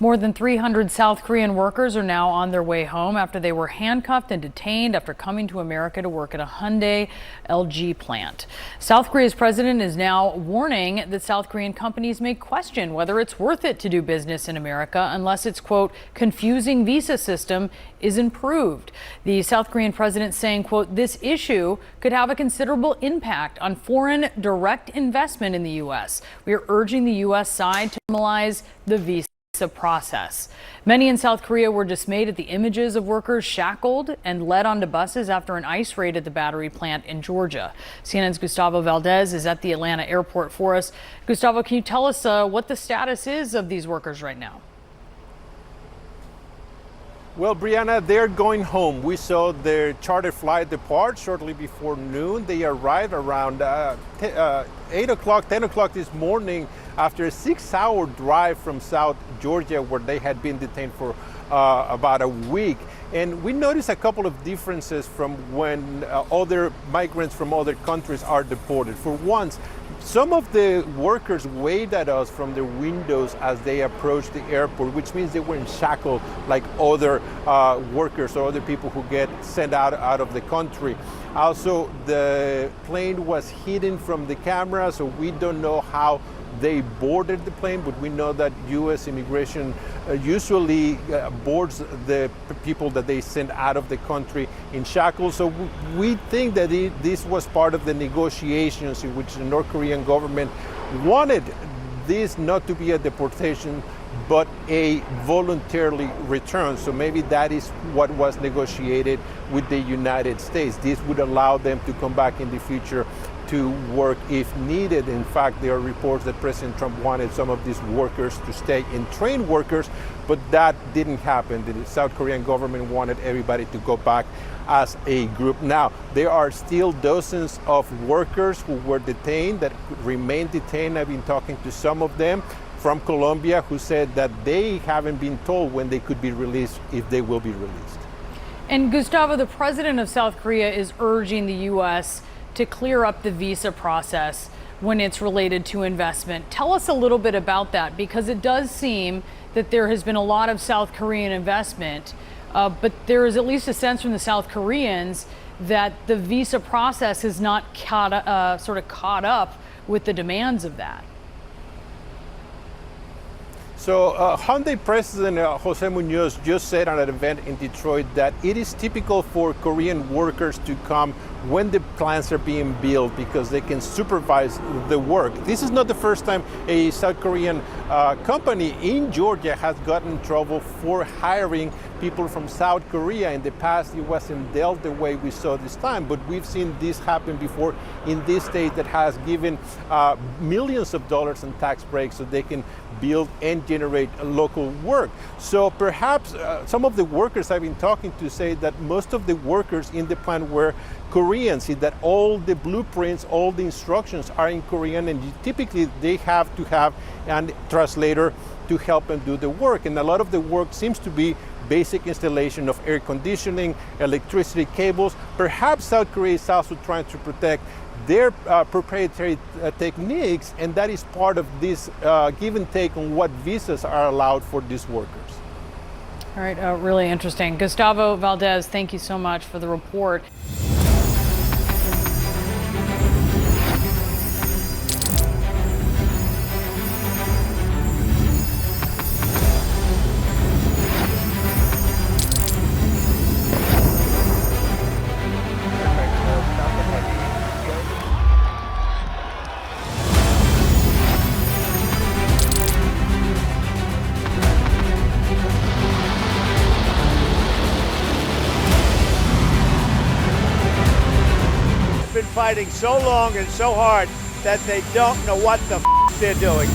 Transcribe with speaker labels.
Speaker 1: More than 300 South Korean workers are now on their way home after they were handcuffed and detained after coming to America to work at a Hyundai LG plant. South Korea's president is now warning that South Korean companies may question whether it's worth it to do business in America unless its, quote, confusing visa system is improved. The South Korean president saying, quote, this issue could have a considerable impact on foreign direct investment in the U.S. We are urging the U.S. side to normalize the visa process. Many in South Korea were dismayed at the images of workers shackled and led onto buses after an ICE raid at the battery plant in Georgia. CNN's Gustavo Valdez is at the Atlanta airport for us. Gustavo, can you tell us what the status is of these workers right now?
Speaker 2: Well, Brianna, they're going home. We saw their charter flight depart shortly before noon. They arrived around 8 o'clock, 10 o'clock this morning after a 6-hour drive from South Georgia, where they had been detained for about a week. And we noticed a couple of differences from when other migrants from other countries are deported. For once, some of the workers waved at us from their windows as they approached the airport, which means they weren't shackled like other workers or other people who get sent out of the country. Also, the plane was hidden from the camera, so we don't know how they boarded the plane, but we know that U.S. immigration usually boards the people that they send out of the country in shackles. So we think that this was part of the negotiations in which the North Korean government wanted this not to be a deportation, but a voluntarily return. So maybe that is what was negotiated with the United States. This would allow them to come back in the future to work if needed. In fact, there are reports that President Trump wanted some of these workers to stay in trained workers, but that didn't happen. The South Korean government wanted everybody to go back as a group. Now, there are still dozens of workers who were detained that remain detained. I've been talking to some of them from Colombia who said that they haven't been told when they could be released, if they will be released.
Speaker 1: And Gustavo, the president of South Korea is urging the U.S. to clear up the visa process when it's related to investment. Tell us a little bit about that, because it does seem that there has been a lot of South Korean investment, but there is at least a sense from the South Koreans that the visa process has not caught up with the demands of that.
Speaker 2: So Hyundai President Jose Munoz just said at an event in Detroit that it is typical for Korean workers to come when the plants are being built because they can supervise the work. This is not the first time a South Korean company in Georgia has gotten in trouble for hiring people from South Korea. In the past, it wasn't dealt the way we saw this time, but we've seen this happen before in this state that has given millions of dollars in tax breaks so they can build and generate local work. So perhaps some of the workers I've been talking to say that most of the workers in the plant were Koreans, that all the blueprints, all the instructions are in Korean, and typically they have to have a translator to help them do the work. And a lot of the work seems to be basic installation of air conditioning, electricity cables. Perhaps South Korea is also trying to protect their proprietary techniques, and that is part of this give and take on what visas are allowed for these workers.
Speaker 1: All right, really interesting. Gustavo Valdez, thank you so much for the report.
Speaker 3: Fighting so long and so hard that they don't know what the they're doing.